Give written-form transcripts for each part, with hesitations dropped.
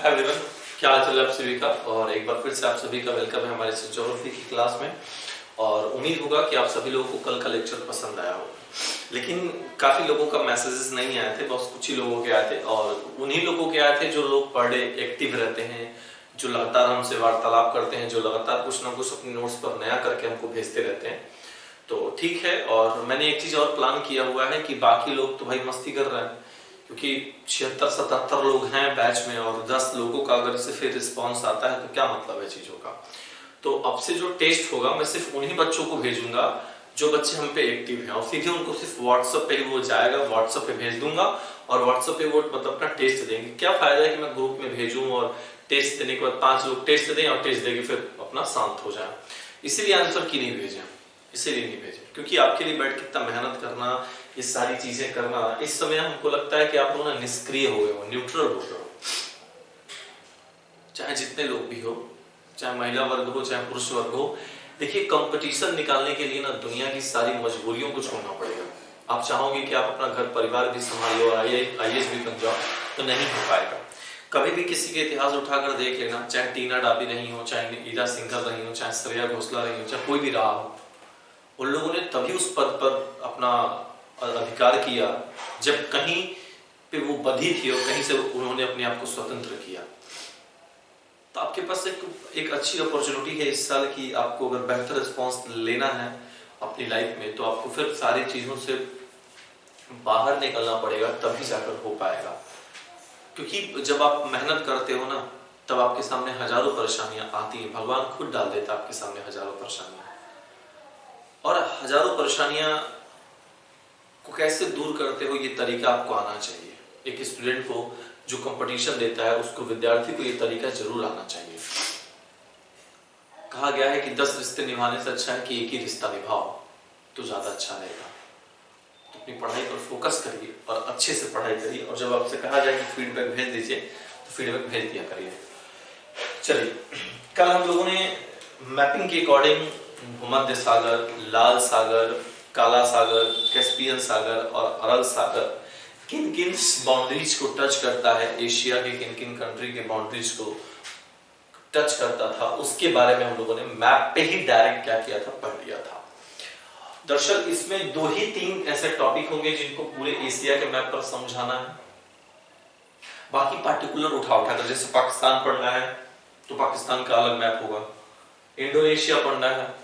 Hi everyone, क्या हाल चाल है आप सभी का। और एक बार फिर से आप सभी का वेलकम है हमारे ज्योग्राफी की क्लास में। और उम्मीद होगा कि आप सभी लोगों को कल का लेक्चर पसंद आया होगा। लेकिन काफी लोगों का मैसेजेस नहीं आए थे, बस कुछ ही लोगों के आए थे। और उन्हीं लोगों के आए थे जो लोग पर डे एक्टिव रहते हैं, जो लगातार हमसे वार्तालाप करते हैं, जो लगातार कुछ ना कुछ अपने नोट्स पर नया करके हमको भेजते रहते हैं। तो ठीक है। और मैंने एक चीज और प्लान किया हुआ है कि बाकी लोग तो भाई मस्ती कर रहे हैं, क्योंकि 76-77 लोग हैं बैच में और 10 लोगों का अगर इसे फिर रिस्पॉन्स आता है तो क्या मतलब है चीजों का। तो अब से जो टेस्ट होगा मैं सिर्फ उन्हीं बच्चों को भेजूंगा जो बच्चे हम पे एक्टिव हैं, और सीधे उनको सिर्फ व्हाट्सएप पे वो जाएगा, व्हाट्सएप पे भेज दूंगा और व्हाट्सएप पे वो मतलब अपना टेस्ट देंगे। क्या फायदा है कि मैं ग्रुप में भेजूं और टेस्ट देने के बाद 5 लोग टेस्ट दें और टेस्ट देके फिर अपना शांत हो जाए। इसीलिए आंसर की नहीं भेजे, इसीलिए नहीं भेजे क्योंकि आपके लिए बैठ के इतना मेहनत करना, ये सारी चीजें करना, इस समय हमको लगता है कि आप लोग ना निष्क्रिय हो गए हो, न्यूट्रल हो गए हो। चाहे जितने लोग भी हो, चाहे महिला वर्ग हो चाहे पुरुष वर्ग हो। देखिए, कंपटीशन निकालने के लिए ना दुनिया की सारी मजबूरियों को छोड़ना पड़ेगा। आप चाहोगे कि आप अपना घर परिवार भी संभाल लो और आईएएस भी बन जाओ, तो नहीं हो पाएगा। कभी भी किसी के इतिहास उठाकर देख लेना, चाहे टीना डाबी रही हो, चाहे ईरा सिंघल रही हो, चाहे श्रेया घोषाल रही हो, चाहे कोई भी रहा हो, उन लोगों ने तभी उस पद पर अपना अधिकार किया जब कहीं पे वो बधी थी और कहीं से उन्होंने अपने आप को स्वतंत्र किया। तो आपके पास एक अच्छी अपॉर्चुनिटी है इस साल की। आपको अगर बेहतर रिस्पांस लेना है अपनी लाइफ में तो आपको फिर सारी चीजों से बाहर निकलना पड़ेगा, तभी जाकर हो पाएगा। क्योंकि जब आप मेहनत करते हो ना, तब आपके सामने हजारों परेशानियां आती हैं। भगवान खुद डाल देता है आपके सामने हजारों परेशानियां, और हजारों परेशानियां को कैसे दूर करते हो ये तरीका आपको आना चाहिए। एक स्टूडेंट को जो कंपटीशन देता है उसको, विद्यार्थी को ये तरीका जरूर आना चाहिए। कहा गया है कि 10 रिश्ते निभाने से अच्छा है कि एक ही रिश्ता निभाओ, तो ज्यादा अच्छा रहेगा। तो अपनी पढ़ाई पर फोकस करिए और अच्छे से पढ़ाई करिए, और जब आपसे कहा जाए कि फीडबैक भेज दीजिए तो फीडबैक भेज दिया करिए। चलिए, कल हम लोगों ने मैपिंग के अकॉर्डिंग भूमध्य सागर, लाल सागर, काला सागर, कैस्पियन सागर और अरल सागर किन किन बाउंड्रीज को टच करता है, एशिया के किन किन कंट्री के बाउंड्रीज को टच करता था, उसके बारे में हम लोगों ने मैप पे ही डायरेक्ट क्या किया था, पढ़ लिया था। दरअसल इसमें 2 ही 3 ऐसे टॉपिक होंगे जिनको पूरे एशिया के मैप पर समझाना है। बाकी पार्टिकुलर उठा कर, जैसे पाकिस्तान पढ़ना है तो पाकिस्तान का अलग मैप होगा, इंडोनेशिया पढ़ना है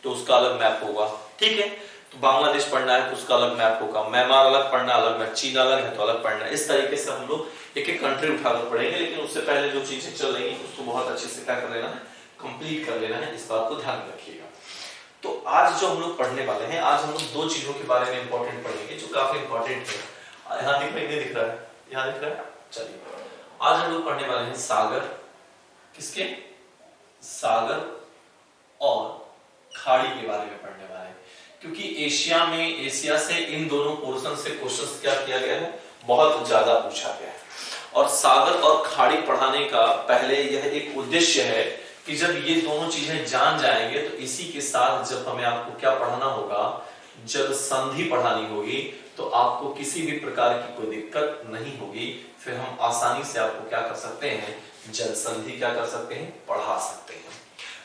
तो उसका अलग मैप होगा, ठीक है। तो बांग्लादेश पढ़ना है तो उसका अलग मैप होगा, म्यांमार अलग पढ़ना, अलग मैप, चीन अलग है तो अलग पढ़ना है। इस तरीके से हम लोग एक एक कंट्री उठाकर पढ़ेंगे। लेकिन उससे पहले जो चीजें चल रही है उसको बहुत अच्छे से क्या कर लेना है, कंप्लीट कर लेना है। इस बात को ध्यान रखिएगा। तो आज जो हम लोग पढ़ने वाले हैं, आज हम लोग 2 चीजों के बारे में इंपॉर्टेंट पढ़ेंगे जो काफी इंपॉर्टेंट है। यहाँ दिख रहा है, यहाँ दिख रहा है। चलिए, आज हम लोग पढ़ने वाले हैं सागर। किसके? सागर और खाड़ी के बारे में पढ़ने वाले हैं, क्योंकि एशिया से इन दोनों पोर्शन से क्वेश्चंस क्या किया गया है, बहुत ज्यादा पूछा गया है। और सागर और खाड़ी पढ़ाने का पहले यह एक उद्देश्य है कि जब ये दोनों चीजें जान जाएंगे तो इसी के साथ जब हमें आपको क्या पढ़ाना होगा, जल संधि पढ़ानी होगी, तो आपको किसी भी प्रकार की कोई दिक्कत नहीं होगी। फिर हम आसानी से आपको क्या कर सकते हैं, जल संधि क्या कर सकते हैं, पढ़ा सकते हैं।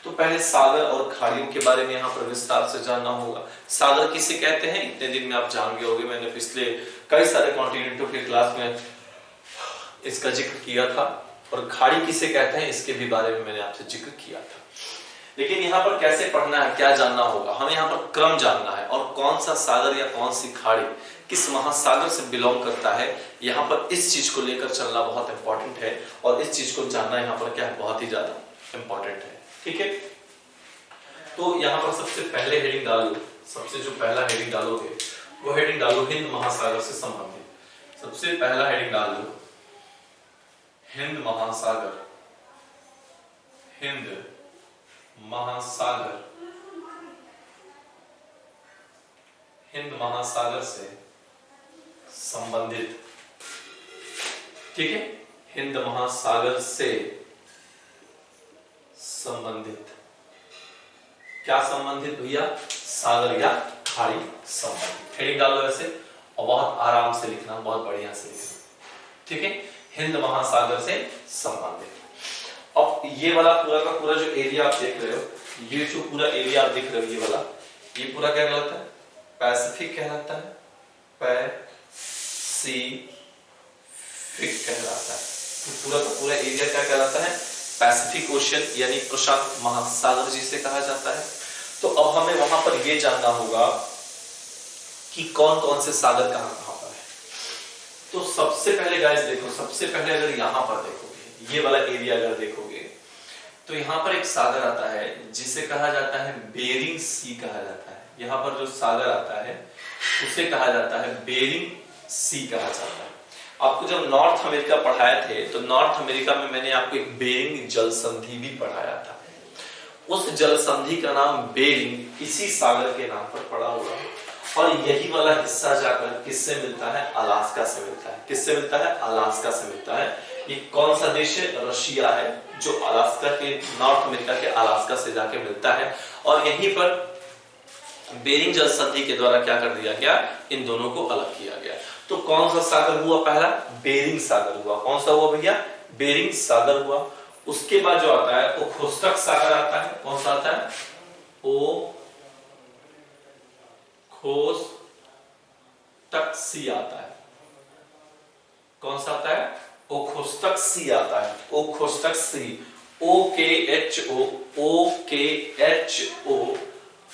तो पहले सागर और खाड़ियों के बारे में यहाँ पर विस्तार से जानना होगा। सागर किसे कहते हैं, इतने दिन में आप जान गए होंगे, मैंने पिछले कई सारे कॉन्टिनेंटों के क्लास में इसका जिक्र किया था। और खाड़ी किसे कहते हैं इसके भी बारे में मैंने आपसे जिक्र किया था। लेकिन यहाँ पर कैसे पढ़ना है, क्या जानना होगा, हमें यहाँ पर क्रम जानना है, और कौन सा सागर या कौन सी खाड़ी किस महासागर से बिलोंग करता है, यहाँ पर इस चीज को लेकर चलना बहुत इंपॉर्टेंट है। और इस चीज को जानना यहाँ पर क्या है, बहुत ही ज्यादा इंपॉर्टेंट है, ठीक है। तो यहाँ पर सबसे पहले हेडिंग डालो, सबसे जो पहला हेडिंग डालोगे वो हेडिंग डालो हिंद महासागर से संबंधित। सबसे पहला हेडिंग डालो हिंद महासागर, हिंद महासागर, हिंद महासागर से संबंधित, ठीक है। हिंद महासागर से संबंधित, क्या संबंधित भैया, सागर या खाड़ी संबंधित। हेडिंग डालो ऐसे और बहुत आराम से लिखना, बहुत बढ़िया से लिखना, ठीक है। हिंद महासागर से संबंधित। अब ये वाला पूरा का पूरा जो एरिया आप देख रहे हो, ये जो पूरा एरिया आप देख रहे हो, ये वाला, ये पूरा क्या कहलाता है? पैसिफिक कहलाता है, पैसिफिक कहलाता है। तो पूरा का पूरा एरिया क्या कहलाता है? पैसिफिक ओशियन यानी प्रशांत महासागर जिसे कहा जाता है। तो अब हमें वहां पर यह जानना होगा कि कौन कौन से सागर कहां कहां पर है। तो सबसे पहले गाइस देखो, सबसे पहले अगर यहां पर देखोगे, ये वाला एरिया अगर देखोगे, तो यहां पर एक सागर आता है जिसे कहा जाता है बेरिंग सी कहा जाता है। यहां पर जो सागर आता है उसे कहा जाता है बेरिंग सी कहा जाता है। आपको जब नॉर्थ अमेरिका पढ़ाए थे तो नॉर्थ अमेरिका में मैंने आपको एक बेरिंग जल संधि भी पढ़ाया था। उस जल संधि का नाम बेरिंग इसी सागर के नाम पर पड़ा हुआ है। और यही वाला हिस्सा जाकर किससे मिलता है? अलास्का से मिलता है। किससे मिलता है? अलास्का से मिलता है। ये कौन सा देश है? रशिया है, जो अलास्का के, नॉर्थ अमेरिका के अलास्का से जाके मिलता है। और यहीं पर बेरिंग जल संधि के द्वारा क्या कर दिया गया? इन दोनों को अलग किया गया। तो कौन सा सागर हुआ? पहला बेरिंग सागर हुआ। कौन सा हुआ भैया? बेरिंग सागर हुआ। उसके बाद जो आता है ओखोत्स्क सागर आता है। कौन सा आता है? ओखोत्स्क सी आता है। कौन सा आता है? ओखोत्स्क सी आता है। ओखोत्स्क सी, OKHO, OKHO,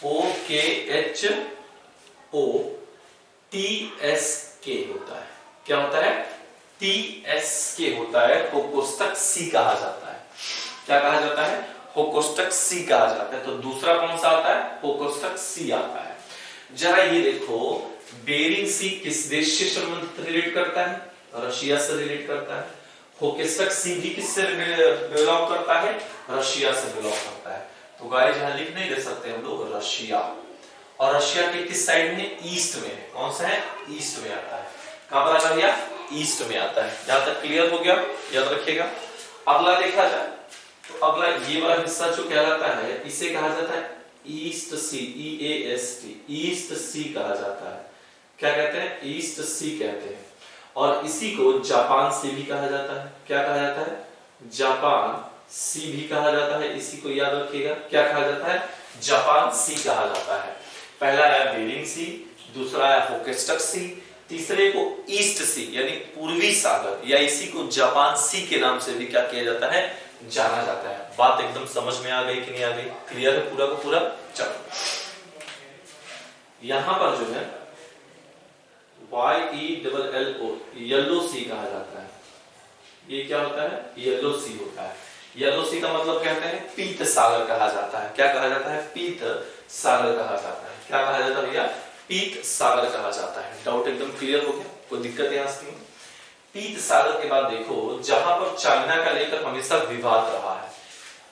OKHO, TSK होता है। क्या होता है? TSK होता है। ओखोत्स्क सी कहा जाता है। क्या कहा जाता है? ओखोत्स्क सी कहा जाता है। तो दूसरा कौन सा आता है? ओखोत्स्क सी आता है। जरा ये देखो, बेरिंग सी किस देश से संबंधित रिलेट करता है? रशिया से रिलेट करता है। ओखोत्स्क सी भी किससे बिलोंग करता है? रशिया से बिलोंग करता है। तो गाइस यहां लिख नहीं दे सकते हम लोग रशिया। और रशिया के किस साइड में? ईस्ट में है। कौन सा है? ईस्ट में आता है। कहां पर आता है? ईस्ट में आता है। यहां तक क्लियर हो गया? याद रखिएगा। अगला देखा जाए तो अगला ये वाला हिस्सा जो कहलाता है इसे कहा जाता है ईस्ट सी, EAST, ईस्ट सी कहा जाता है। क्या कहते हैं? ईस्ट सी कहते हैं। और इसी को जापान सी भी कहा जाता है। क्या कहा जाता है? जापान सी भी कहा जाता है। इसी को याद रखिएगा। क्या कहा जाता है? जापान सी कहा जाता है। पहला आया बेरिंग सी, दूसरा आया ओखोत्स्क सी, तीसरे को ईस्ट सी यानी पूर्वी सागर या इसी को जापान सी के नाम से भी क्या किया जाता है? जाना जाता है। बात एकदम समझ में आ गई कि नहीं आ गई? क्लियर है पूरा का पूरा? चलो, यहां पर जो है YELLO, येलो सी कहा जाता है। ये क्या होता है? येलो सी होता है। येलो सी का मतलब कहते हैं पीत सागर कहा जाता है। क्या कहा जाता है? पीत सागर कहा जाता है। क्या कहा जाता है भैया? पीत सागर कहा जाता है। डाउट एकदम क्लियर हो गया? कोई दिक्कत यहां से? पीत सागर के बाद देखो, जहां पर चाइना का लेकर हमेशा विवाद रहा है,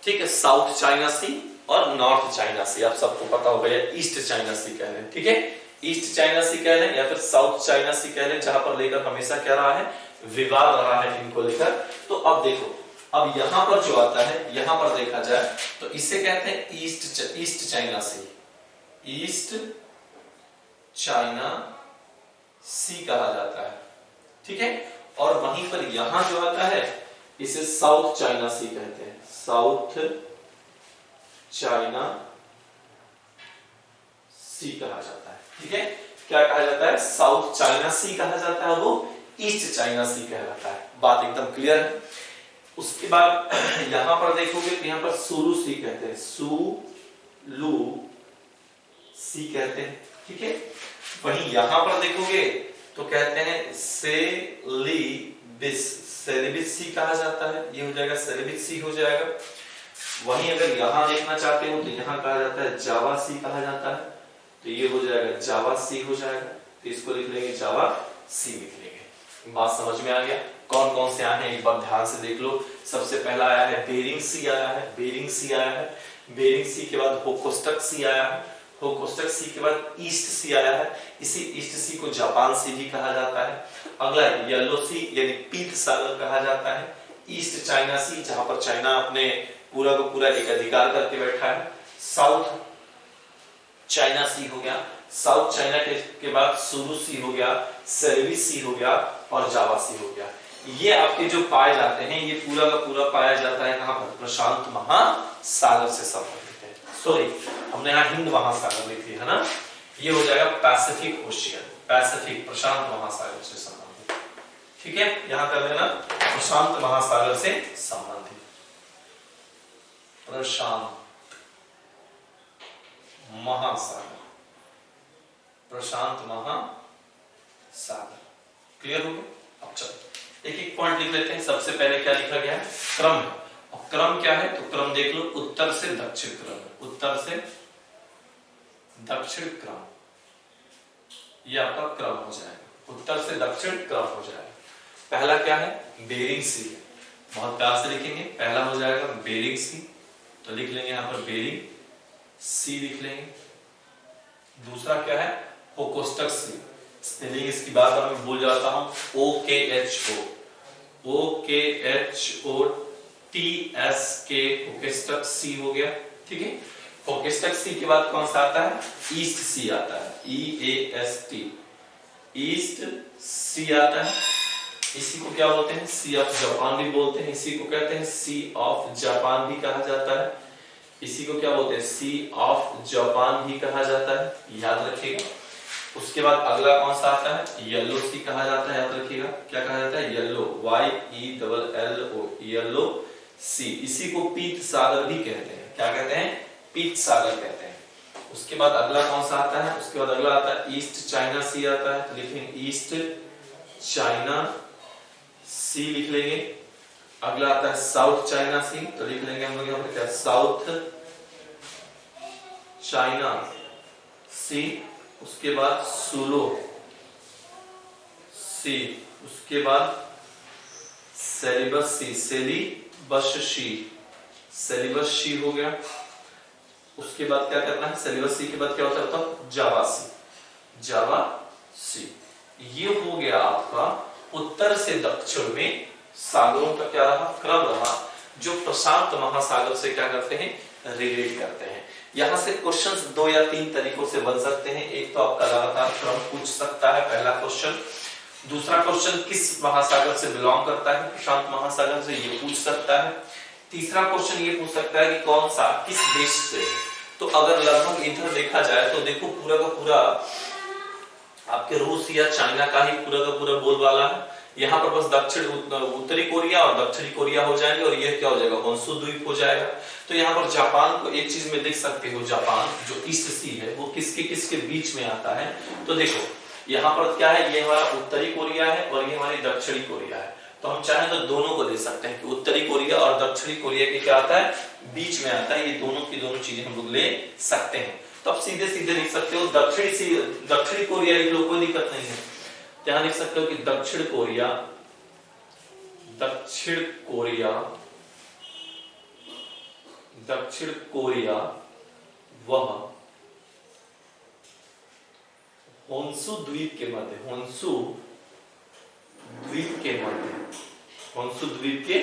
ठीक है, साउथ चाइना सी और नॉर्थ चाइना सी, आप सबको पता होगा, या ईस्ट चाइना सी कह लें, ठीक है, ईस्ट चाइना सी कह लें या फिर साउथ चाइना सी कह लें, जहां पर लेकर हमेशा क्या रहा है? विवाद रहा है इनको लेकर। तो अब देखो, अब यहां पर जो आता है, यहां पर देखा जाए तो इसे कहते हैं ईस्ट चाइना सी, ईस्ट चाइना सी कहा जाता है, ठीक है। और वहीं पर यहां जो आता है इसे साउथ चाइना सी कहते हैं, साउथ चाइना सी कहा जाता है, ठीक है। क्या कहा जाता है? साउथ चाइना सी कहा जाता है, वो ईस्ट चाइना सी कहलाता है। बात एकदम क्लियर है। उसके बाद यहां पर देखोगे तो यहां पर सुलू सी कहते हैं, सुलू सी कहते हैं, ठीक है। वहीं यहां पर देखोगे तो कहते हैं सेलिबिस, सेलिबिस सी कहा जाता है, ये हो जाएगा सेलिबिस सी हो जाएगा। वहीं अगर यहां देखना चाहते हो तो यहां कहा जाता है जावा सी कहा जाता है, तो ये हो जाएगा जावा सी हो जाएगा, तो इसको लिख लेंगे जावा सी लिख लेंगे। बात समझ में आ गया? कौन कौन से आए हैं एक बार ध्यान से देख लो। सबसे पहला आया है बेरिंग सी आया है, बेरिंग सी आया है, बेरिंग सी के बाद ओखोत्स्क सी आया है, ओखोत्स्क सी के बाद ईस्ट सी आया है, इसी ईस्ट सी को जापान सी भी कहा जाता है। अगला येलो सी यानी पीत सागर कहा जाता है, ईस्ट चाइना सी जहां पर चाइना अपने पूरा को पूरा एक अधिकार करके बैठा है, साउथ चाइना सी हो गया, साउथ चाइना के बाद सुलू सी हो गया, सेलिबिस सी हो गया और जावा सी हो गया। ये आपके जो पाए जाते हैं ये पूरा का पूरा पाया जाता है कहां पर, प्रशांत महासागर से संबंधित है। सॉरी, हमने यहाँ हिंद महासागर लिखी है ना, ये हो जाएगा पैसिफिक ओशियन, पैसिफिक प्रशांत महासागर से संबंधित। ठीक है, यहां कर लेना प्रशांत महासागर से संबंधित, प्रशांत महासागर, प्रशांत महासागर। क्लियर हो गया? अब चलो एक एक पॉइंट लिख लेते हैं। सबसे पहले क्या लिखा गया है, क्रम है। और क्रम क्या है, तो क्रम देख लो, उत्तर से दक्षिण क्रम, उत्तर से दक्षिण क्रम, ये आपका क्रम हो जाएगा, उत्तर से दक्षिण क्रम हो जाएगा। पहला क्या है, बेरिंग सी है, बहुत प्यार से लिखेंगे। पहला हो जाएगा बेरिंग सी, तो लिख लेंगे यहां पर बेरिंग सी लिख लेंगे। दूसरा क्या है, ओकोस्टक सी, स्पेलिंग इसकी बात मैं भूल जाता हूं, OKHO ओकेस्टक सी हो गया। ठीक है, ओकेस्टक सी के बाद कौन सा आता है, ईस्ट सी आता है, EAST, ईस्ट सी आता है। इसी को क्या बोलते हैं, सी ऑफ जापान भी बोलते हैं, इसी को कहते हैं सी ऑफ जापान भी कहा जाता है, इसी को क्या बोलते हैं, सी ऑफ जापान भी कहा जाता है, याद रखिएगा। उसके बाद अगला कौन सा आता है, येलो सी कहा जाता है, याद रखिएगा क्या कहा जाता है, येलो, YELLO, येलो सी। इसी को पीत सागर भी कहते हैं, क्या कहते हैं, पीत सागर कहते हैं। उसके बाद अगला कौन सा आता है, उसके बाद अगला आता है ईस्ट चाइना सी आता है, तो लिखेंगे ईस्ट चाइना सी लिख लेंगे। अगला आता है साउथ चाइना सी, तो लिख लेंगे हम लोग यहाँ पर क्या, साउथ चाइना सी। उसके बाद सुलो सी, उसके बाद सेलिबस सी, सेलिबस सी, सेलिबस सी हो गया। उसके बाद क्या करना है, सेलिबस सी के बाद क्या होता है, जावा सी, जावा सी। ये हो गया आपका उत्तर से दक्षिण में सागरों का क्या रहा, क्रम रहा, जो प्रशांत महासागर से क्या करते हैं, रिलेट करते हैं। यहां से क्वेश्चंस 2 या 3 तरीकों से बन सकते हैं। एक तो आपका लगातार क्रम पूछ सकता है, पहला क्वेश्चन। दूसरा क्वेश्चन किस महासागर से बिलोंग करता है, प्रशांत महासागर से, ये पूछ सकता है। तीसरा क्वेश्चन ये पूछ सकता है कि कौन सा, किस देश से। तो अगर लगभग इधर देखा जाए तो देखो पूरा का पूरा आपके रूस या चाइना का ही पूरा का पूरा बोलबाला है। यहाँ पर बस दक्षिण उत्तरी कोरिया और दक्षिणी कोरिया हो जाएंगे, और ये क्या हो जाएगा, होन्शु द्वीप हो जाएगा। तो यहाँ पर जापान को एक चीज में देख सकते हो, जापान जो ईस्ट सी है वो किसके किसके बीच में आता है। तो देखो यहाँ पर क्या है, ये हमारा उत्तरी कोरिया है और ये हमारी दक्षिणी कोरिया है। तो हम चाहें तो दोनों को दे सकते हैं कि उत्तरी कोरिया और दक्षिणी कोरिया के क्या आता है, बीच में आता है। ये दोनों की दोनों चीजें हम लोग ले सकते हैं। तो आप सीधे सीधे लिख सकते हो दक्षिणी कोरिया लिख लो, कोई दिक्कत नहीं है। यहां लिख सकते हो कि दक्षिण कोरिया, दक्षिण कोरिया, दक्षिण कोरिया वह होन्शु द्वीप के मध्य, होन्शु द्वीप के मध्य, होन्शु द्वीप के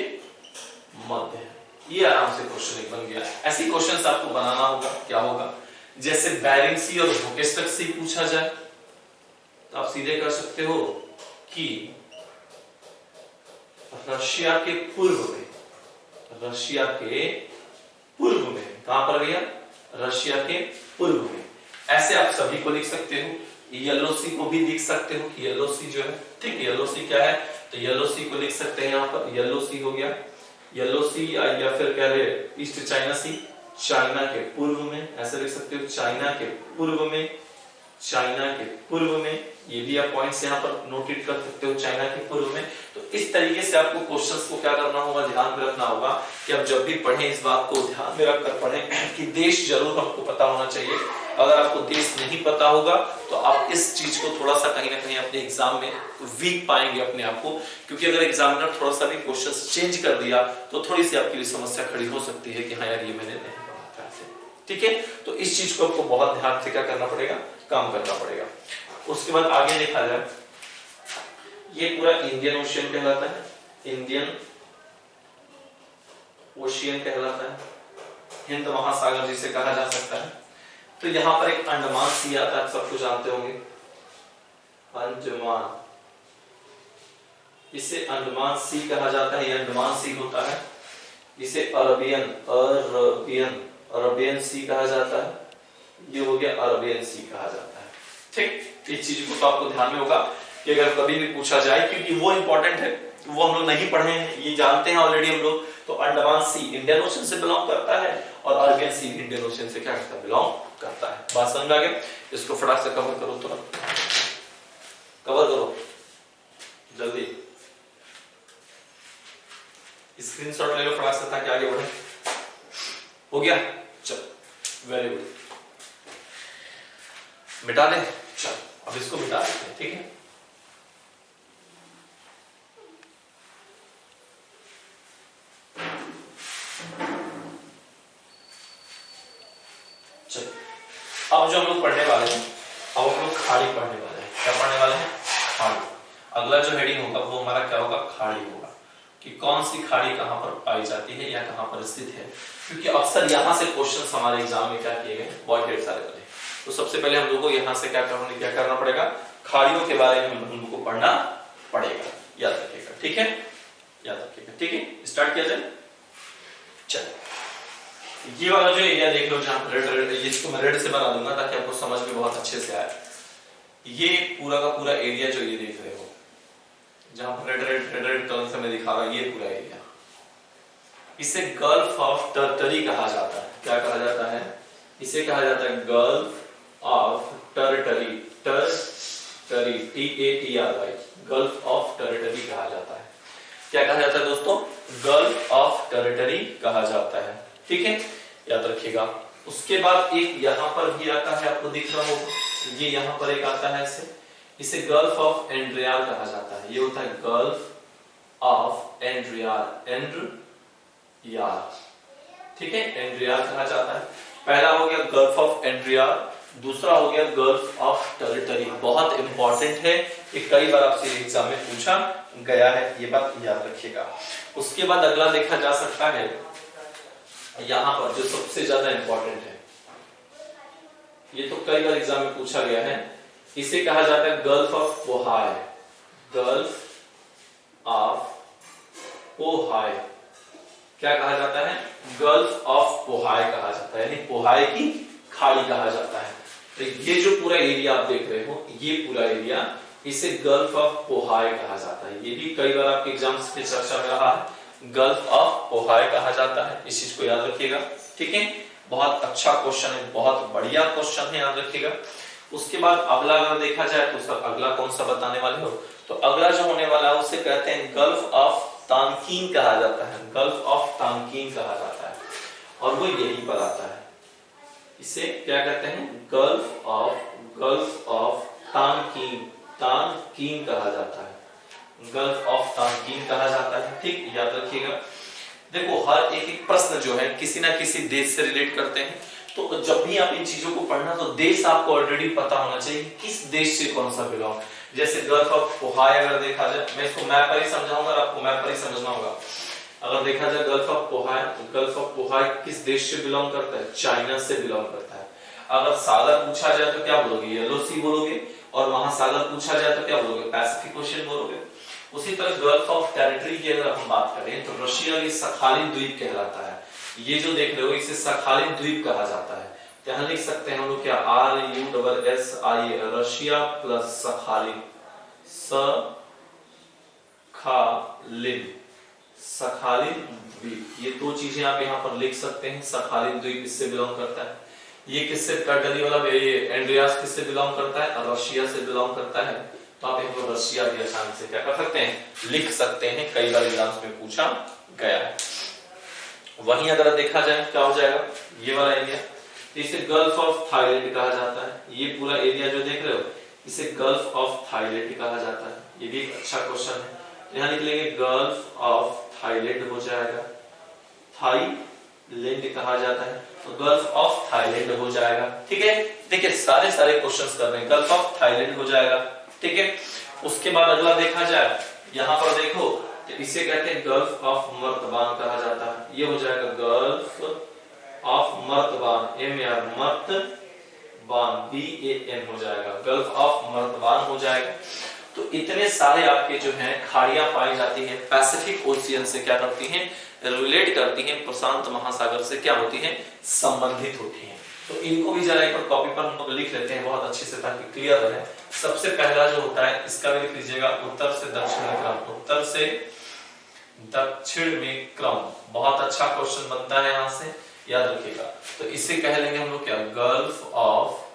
मध्य। ये आराम से क्वेश्चन एक बन गया। ऐसे क्वेश्चंस आपको बनाना होगा, क्या होगा, जैसे बेरिंग सी और ओकेस्टक सी पूछा जाए तो आप सीधे कर सकते हो कि रशिया के पूर्व में, रशिया के पूर्व में, कहां पर भैया, रशिया के पूर्व में। ऐसे आप सभी को लिख सकते हो। येलो सी को भी लिख सकते हो कि येलो सी जो है, ठीक है, येलो सी क्या है, तो येलो सी को लिख सकते हैं यहाँ पर, येलो सी हो गया, येलो सी, या फिर कह रहे ईस्ट चाइना सी, चाइना के पूर्व में, ऐसे लिख सकते हो, चाइना के पूर्व में, चाइना के पूर्व में। ये भी आप पॉइंट्स यहाँ पर नोटेट कर सकते हो, चाइना के पूर्व में। तो इस तरीके से आपको क्वेश्चंस को क्या करना होगा, ध्यान में रखना होगा कि आप जब भी पढ़ें इस बात को ध्यान में रखकर पढ़ें कि देश जरूर हमको पता होना चाहिए। अगर आपको देश नहीं पता होगा तो आप इस चीज को थोड़ा सा कहीं ना कहीं अपने एग्जाम में वीक पाएंगे अपने आप को, क्योंकि अगर एग्जामिनर थोड़ा सा भी क्वेश्चन चेंज कर दिया तो थोड़ी सी आपके लिए समस्या खड़ी हो सकती है कि हाँ यार ये मैंने नहीं पढ़ा था ऐसे। ठीक है, तो इस चीज को आपको बहुत ध्यान से क्या करना पड़ेगा, काम करना पड़ेगा। उसके बाद आगे देखा जाए, ये पूरा इंडियन ओशियन कहलाता है, इंडियन ओशियन कहलाता है, हिंद महासागर जिसे कहा जा सकता है। तो यहां पर एक अंडमान सी आता है, सब कुछ जानते होंगे, अंडमान इसे अंडमान सी कहा जाता है, ये अंडमान सी होता है। इसे अरबियन सी कहा जाता है, ये हो गया अरबियन सी कहा जाता है। ठीक, इस चीज को तो आपको ध्यान में होगा कि अगर कभी भी पूछा जाए, क्योंकि वो इंपॉर्टेंट है, वो हम लोग नहीं पढ़े हैं, ये जानते हैं ऑलरेडी हम लोग। तो अंडमान सी इंडियन ओशन से बिलोंग करता है और अरबियन सी इंडियन ओशन से क्या करता है, बिलोंग करता है। बात समझ में आ गया? इसको फटाक से कवर करो, तुरंत कवर करो जल्दी, स्क्रीनशॉट ले लो फटाक से ताकि आगे बढ़े। हो गया? चलो वेरी गुड, मिटा दें। चलो अब इसको मिटा देते हैं, ठीक है। चलो अब जो हम लोग पढ़ने वाले हैं, अब हम लोग खाड़ी पढ़ने वाले हैं। क्या पढ़ने वाले हैं? खाड़ी। अगला जो हेडिंग होगा वो हमारा क्या होगा, खाड़ी होगा, कि कौन सी खाड़ी कहां पर पाई जाती है या कहां पर स्थित है। क्योंकि अक्सर यहां से क्वेश्चंस हमारे एग्जाम में क्या किए गए, बहुत ढेर सारे बने। तो सबसे पहले हम लोगों को यहां से क्या करना पड़ेगा, खाड़ियों के बारे में हम लोग को पढ़ना पड़ेगा। याद रखिएगा, ठीक है, याद रखिएगा, ठीक है। स्टार्ट किया जाए। चलो ये वाला जो एरिया देख लो, जहां रेड, इसको मैं रेड से बना दूंगा ताकि आपको समझ में बहुत अच्छे से आए। ये पूरा का पूरा एरिया जो ये देख रहे हो, जहां पर रेड कलर से मैं दिखा रहा हूं, ये पूरा एरिया, इसे गल्फ ऑफ टर्टरी कहा जाता है। क्या कहा जाता है? इसे कहा जाता है gulf of Tartary, TATRY, gulf of Tartary कहा जाता है। क्या कहा जाता है दोस्तों? गल्फ ऑफ टर्टरी कहा जाता है, ठीक है, याद रखिएगा। उसके बाद एक यहां पर भी आता है, आपको दिख रहा होगा, ये यहां पर एक आता है, इसे गल्फ ऑफ एंड्रियार कहा जाता है। ये होता है गल्फ ऑफ एंड्रियार, ठीक है, एंड्रियार कहा जाता है। पहला हो गया गल्फ ऑफ एंड्रियार, दूसरा हो गया गल्फ ऑफ टर्टरी। बहुत इंपॉर्टेंट है, ये कई बार आपसे एग्जाम में पूछा गया है, ये बात याद रखिएगा। उसके बाद अगला देखा जा सकता है यहां पर, जो सबसे ज्यादा इंपॉर्टेंट है, ये तो कई बार एग्जाम में पूछा गया है, इसे कहा जाता है गल्फ ऑफ पोहाय, गल्फ ऑफ पोहाय। क्या कहा जाता है? गल्फ ऑफ पोहाय कहा जाता है, यानी पोहाय की खाड़ी कहा जाता है। तो ये जो पूरा एरिया आप देख रहे हो, ये पूरा एरिया, इसे गल्फ ऑफ पोहाय कहा जाता है। ये भी कई बार आपके एग्जाम्स की चर्चा में रहा है, गल्फ ऑफ पोहाय कहा जाता है। इस चीज को याद रखिएगा, ठीक है, बहुत अच्छा क्वेश्चन है, बहुत बढ़िया क्वेश्चन है, याद रखिएगा। उसके बाद अगला अगर देखा जाए तो सर अगला कौन सा बताने वाले हो, तो अगला जो होने वाला है उसे कहते हैं गल्फ ऑफ तानकीन कहा जाता है, गल्फ ऑफ तानकीन कहा जाता है, और वो यही पर आता है। इसे क्या कहते हैं? गल्फ ऑफ तानकीन कहा जाता है, गल्फ ऑफ तानकीन कहा जाता है, ठीक, याद रखिएगा। देखो हर एक प्रश्न जो है किसी ना किसी देश से रिलेट करते हैं, तो जब भी आप इन चीजों को पढ़ना तो देश आपको ऑलरेडी पता होना चाहिए किस देश से कौन सा बिलोंग। जैसे गल्फ ऑफ पोहाय अगर देखा जाए, मैं इसको मैप पर ही समझाऊंगा और आपको मैप पर ही समझना होगा। अगर देखा जाए गल्फ ऑफ पोहाय, तो गल्फ ऑफ पोहाय किस देश से बिलोंग करता है? चाइना से बिलोंग करता है। अगर सागर पूछा जाए तो क्या बोलोगे? येलो सी बोलोगे, और महासागर पूछा जाए तो क्या बोलोगे? पैसिफिक ओशन बोलोगे। उसी तरह गल्फ ऑफ टेरिटरी की अगर हम बात करें तो रशिया की सखालिन द्वीप कहलाता है। ये जो देख रहे हो इसे सखालिन द्वीप कहा जाता है। यहां लिख सकते हैं हम लोग क्या, RUSSI, Russia plus Sakhalin, Sakhalin द्वीप, ये दो चीजें आप यहाँ पर लिख सकते हैं। सखालिन द्वीप इससे बिलोंग करता है। ये किससे, टर्टरी वाला एंड्रियास किससे बिलोंग करता है? रशिया से बिलोंग करता है। तो आप यहाँ पर रशिया भी आसानी से क्या कर सकते हैं, लिख सकते हैं, कई बार एग्जाम्स में पूछा गया है। वहीं अगर देखा जाए क्या हो जाएगा, ये वाला एरिया, इसे गल्फ ऑफ थाईलैंड कहा जाता है। ये पूरा एरिया जो देख रहे हो इसे गल्फ ऑफ थाईलैंड कहा जाता है। ये भी एक अच्छा क्वेश्चन है, यहाँ लिख लेंगे गल्फ ऑफ थाईलैंड हो जाएगा, थाईलैंड कहा जाता है, तो गल्फ ऑफ थाईलैंड हो जाएगा, ठीक है। देखिए सारे क्वेश्चंस कर रहे हैं, गल्फ ऑफ थाईलैंड हो जाएगा, ठीक है। उसके बाद अगला देखा जाए, यहाँ पर देखो तो इसे कहते हैं गल्फ ऑफ मर्तबान कहा जाता है। ये हो जाएगा gulf of Martaban, Martaban, BAN हो जाएगा, गल्फ ऑफ मर्तबान हो जाएगा। तो इतने सारे आपके जो है खाड़ियां पाई जाती हैं पैसिफिक ओशियन से क्या करती हैं, रिलेट करती हैं, प्रशांत महासागर से क्या होती हैं, संबंधित होती हैं। तो इनको भी जरा एक बार कॉपी पर हम लोग लिख लेते हैं बहुत अच्छे से ताकि क्लियर रहे। सबसे पहला जो होता है इसका भी लिख लीजिएगा, उत्तर से दक्षिण में क्रम, उत्तर से दक्षिण में क्रम। बहुत अच्छा क्वेश्चन बनता है, यहां से याद रखिएगा। तो इसे कह लेंगे हम लोग क्या, गल्फ ऑफ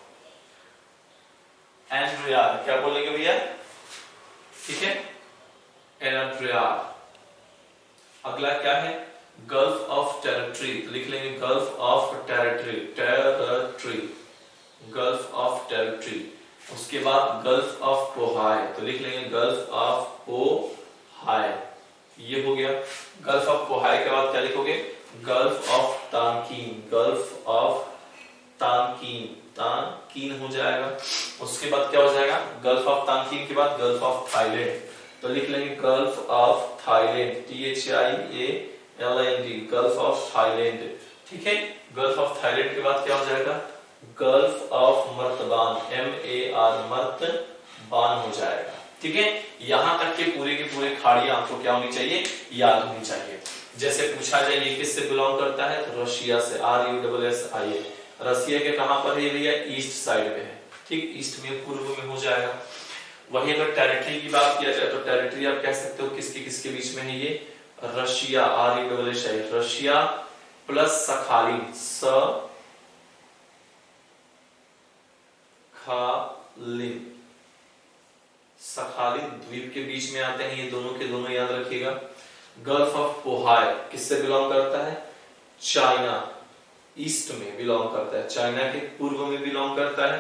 एंड्रियार, क्या बोलेंगे भैया, ठीक है, एंड्रियार। अगला क्या है, गल्फ ऑफ टेरिटरी, तो लिख लेंगे gulf of territory, territory, gulf of territory. उसके बाद गल्फ ऑफ पोहाय, तो लिख लेंगे गल्फ ऑफ पोहाय, ये हो गया। गल्फ ऑफ पोहाय के बाद क्या लिखोगे, गल्फ ऑफ तानकीन, गल्फ ऑफ तानकीन, तानकीन हो जाएगा। उसके बाद क्या हो जाएगा, गल्फ ऑफ तानकीन के बाद गल्फ ऑफ थाईलैंड, तो लिख लेंगे gulf of Thailand, THIALAND, gulf of Thailand, ठीक है। गल्फ ऑफ थाईलैंड के बाद क्या हो जाएगा, गल्फ ऑफ मर्तबान, MAR, मर्तबान हो जाएगा, ठीक है। यहां तक के पूरे खाड़ियां आपको क्या होनी चाहिए, याद होनी चाहिए। जैसे पूछा जाए ये किससे बिलोंग करता है, तो रशिया से, RUSSIA, रसिया के कहां पर है भैया, ईस्ट साइड में है, ठीक, ईस्ट में, पूर्व में हो जाएगा। वही अगर टेरिटरी की बात किया जाए तो टेरिटरी आप कह सकते हो किसके किसके बीच में है, ये Russia, RUSSIA, Russia plus Sakhalin, Sakhalin, Sakhalin द्वीप के बीच में आते हैं ये दोनों के दोनों, याद रखिएगा। गल्फ ऑफ पोहाय किससे बिलोंग करता है, चाइना, ईस्ट में बिलोंग करता है, चाइना के पूर्व में बिलोंग करता है।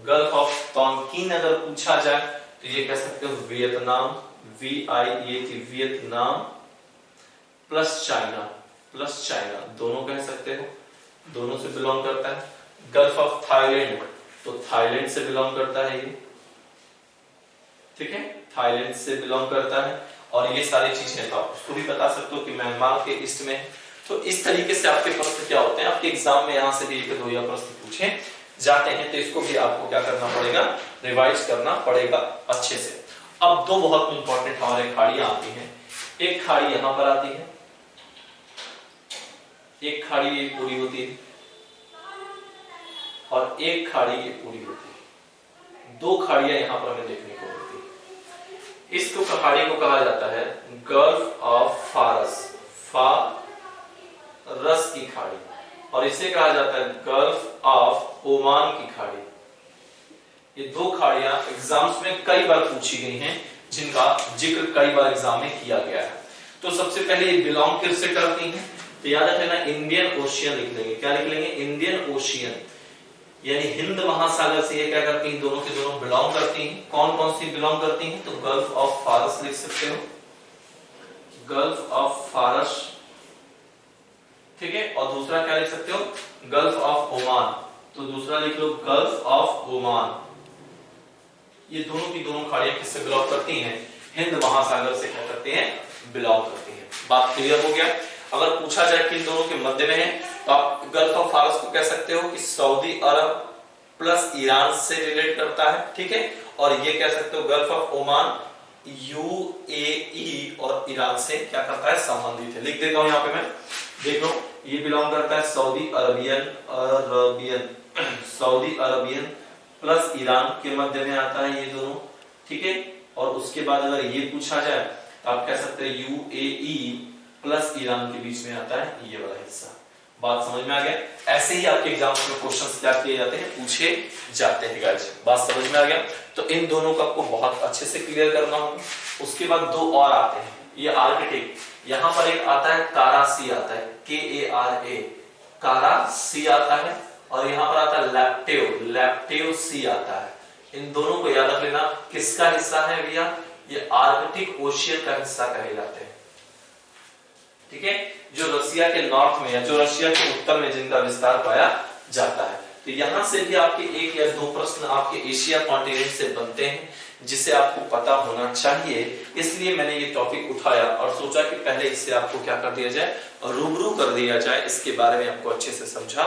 गल्फ ऑफ तोंकीन अगर पूछा जाए तो ये कह सकते हो Vietnam, VIET, Vietnam plus China, दोनों कह सकते हो, दोनों से बिलोंग करता है। गल्फ ऑफ थाईलैंड, तो थाईलैंड से बिलोंग करता है ये, ठीक है, थाईलैंड से बिलोंग करता है। और ये सारी चीजें तो आप उसको भी बता सकते हो कि म्यांमार के ईस्ट में। तो इस तरीके से आपके प्रश्न क्या होते हैं, आपके एग्जाम में यहाँ से भी एक दो या प्रश्न पूछे जाते हैं, तो इसको भी आपको क्या करना पड़ेगा, रिवाइज करना पड़ेगा अच्छे से। अब दो बहुत इंपॉर्टेंट हमारे खाड़ियां आती हैं, एक खाड़ी यहां पर आती है, एक खाड़ी ये पूरी होती है, और एक खाड़ी ये पूरी होती है। दो खाड़ियां यहां पर हमें देखने को मिलती है। इस खाड़ी को कहा जाता है गल्फ ऑफ फारस, फारस की खाड़ी, और इसे कहा जाता है गल्फ ऑफ ओमान की खाड़ी। ये दो खाड़ियां एग्जाम्स में कई बार पूछी गई हैं, जिनका जिक्र कई बार एग्जाम में किया गया है। तो सबसे पहले ये बिलोंग किससे करती हैं, तो याद रखना इंडियन ओशियन लिख लेंगे, क्या लिख लेंगे, इंडियन ओशियन, यानी हिंद महासागर से ये क्या करती हैं, दोनों के दोनों बिलोंग करती हैं। कौन कौन सी बिलोंग करती हैं, तो गल्फ ऑफ फारस लिख सकते हो, गल्फ ऑफ फारस, ठीक है। और दूसरा क्या लिख सकते हो, गल्फ ऑफ ओमान, तो दूसरा लिख लो गल्फ ऑफ ओमान। ये दोनों की दोनों खाड़ियां किससे बिलोंग करती हैं, हिंद महासागर से क्या करती हैं, बिलोंग करती हैं। बात क्लियर हो गया। अगर पूछा जाए कि इन दोनों के मध्य में है, तो आप गल्फ ऑफ फारस को कह सकते हो कि सऊदी अरब प्लस ईरान से रिलेट करता है, ठीक है। और ये कह सकते हो गल्फ ऑफ ओमान UAE और ईरान से क्या करता है, संबंधित है। लिख देता हूं यहाँ पे मैं, देखो ये बिलोंग करता है सऊदी अरबियन प्लस ईरान के मध्य में आता है ये दोनों, ठीक है। और उसके बाद अगर ये पूछा जाए तो आप कह सकते हैं UAE प्लस ईरान के बीच में आता है ये वाला हिस्सा। बात समझ में आ गया। ऐसे ही आपके एग्जाम्स में क्वेश्चंस क्या किए जाते हैं, पूछे जाते हैं गाइस। बात समझ में आ गया। तो इन दोनों का आपको बहुत अच्छे से क्लियर करना होगा। उसके बाद दो और आते हैं, ये आर्किटिक, यहाँ पर एक आता है कारा सी आता है, KARA, कारा सी आता है, और यहाँ पर आता है लैप्टेव सी आता है। इन दोनों को याद रख लेना, किसका हिस्सा है भैया, ये आर्कटिक ओशियन का हिस्सा कहे जाते हैं, ठीक है। जो रसिया के नॉर्थ में या जो रशिया के उत्तर में जिनका विस्तार पाया जाता है। तो यहां से भी आपके एक या दो प्रश्न आपके एशिया कॉन्टिनेंट से बनते हैं, जिसे आपको पता होना चाहिए। इसलिए मैंने ये टॉपिक उठाया और सोचा कि पहले इससे आपको क्या कर दिया जाए, रूबरू कर दिया जाए, इसके बारे में आपको अच्छे से समझा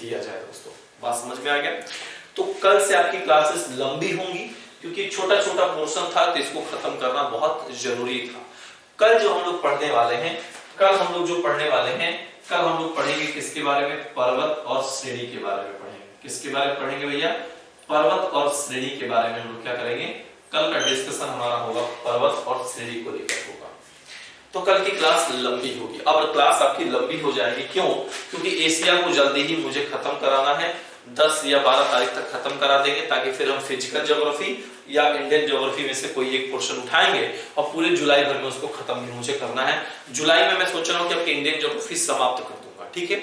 दिया जाए। दोस्तों बात समझ में आ गया। तो कल से आपकी क्लासेस लंबी होंगी, क्योंकि छोटा छोटा पोर्शन था तो इसको खत्म करना बहुत जरूरी था। कल जो हम लोग पढ़ने वाले हैं, कल हम लोग पढ़ेंगे किसके बारे में? पर्वत और श्रेणी के बारे में पढ़ेंगे। किसके बारे में पढ़ेंगे भैया? पर्वत और श्रेणी के बारे में हम लोग क्या करेंगे? कल का डिस्कशन हमारा होगा पर्वत और श्रेणी को लेकर होगा। तो कल की क्लास लंबी होगी। अब क्लास आपकी लंबी हो जाएगी, क्यों? क्योंकि एशिया को जल्दी ही मुझे खत्म कराना है, 10 या 12 तारीख तक खत्म करा देंगे, ताकि फिर हम फिजिकल ज्योग्राफी या इंडियन ज्योग्राफी में से कोई एक पोर्शन उठाएंगे और पूरे जुलाई भर में उसको खत्म भी मुझे करना है। जुलाई में मैं सोच रहा हूँ कि आपकी इंडियन ज्योग्राफी समाप्त कर दूंगा, ठीक है।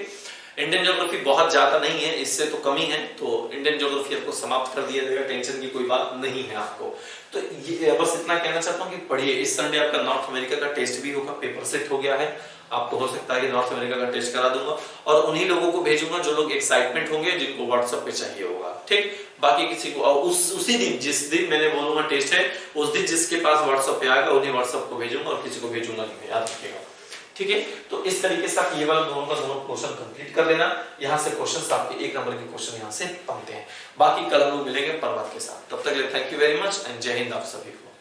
इंडियन ज्योग्राफी बहुत ज्यादा नहीं है, इससे तो कमी है, तो इंडियन ज्योग्राफी आपको समाप्त कर दिया जाएगा, टेंशन की कोई बात नहीं है आपको। तो ये बस इतना कहना चाहता हूँ कि पढ़िए। इस संडे आपका नॉर्थ अमेरिका का टेस्ट भी होगा, पेपर सेट हो गया है, आपको हो सकता है कि नॉर्थ अमेरिका का टेस्ट करा दूंगा और उन्हीं लोगों को भेजूंगा जो लोग एक्साइटमेंट होंगे, जिनको व्हाट्सएप पे चाहिए होगा, ठीक। बाकी किसी को उसी दिन, जिस दिन मैंने बोलूंगा टेस्ट है, उस दिन जिसके पास व्हाट्सएप पे आएगा उन्हीं व्हाट्सएप को भेजूंगा और किसी को भेजूंगा नहीं, याद रखिएगा, ठीक है। तो इस तरीके से आप ये वाला दोनों का दोनों क्वेश्चन कंप्लीट कर लेना। यहाँ से क्वेश्चन आपके 1 नंबर के क्वेश्चन यहाँ से बनते हैं। बाकी कल हम लोग मिलेंगे पर्वत के साथ। तब तक के लिए thank you very much and जय हिंद आप सभी को।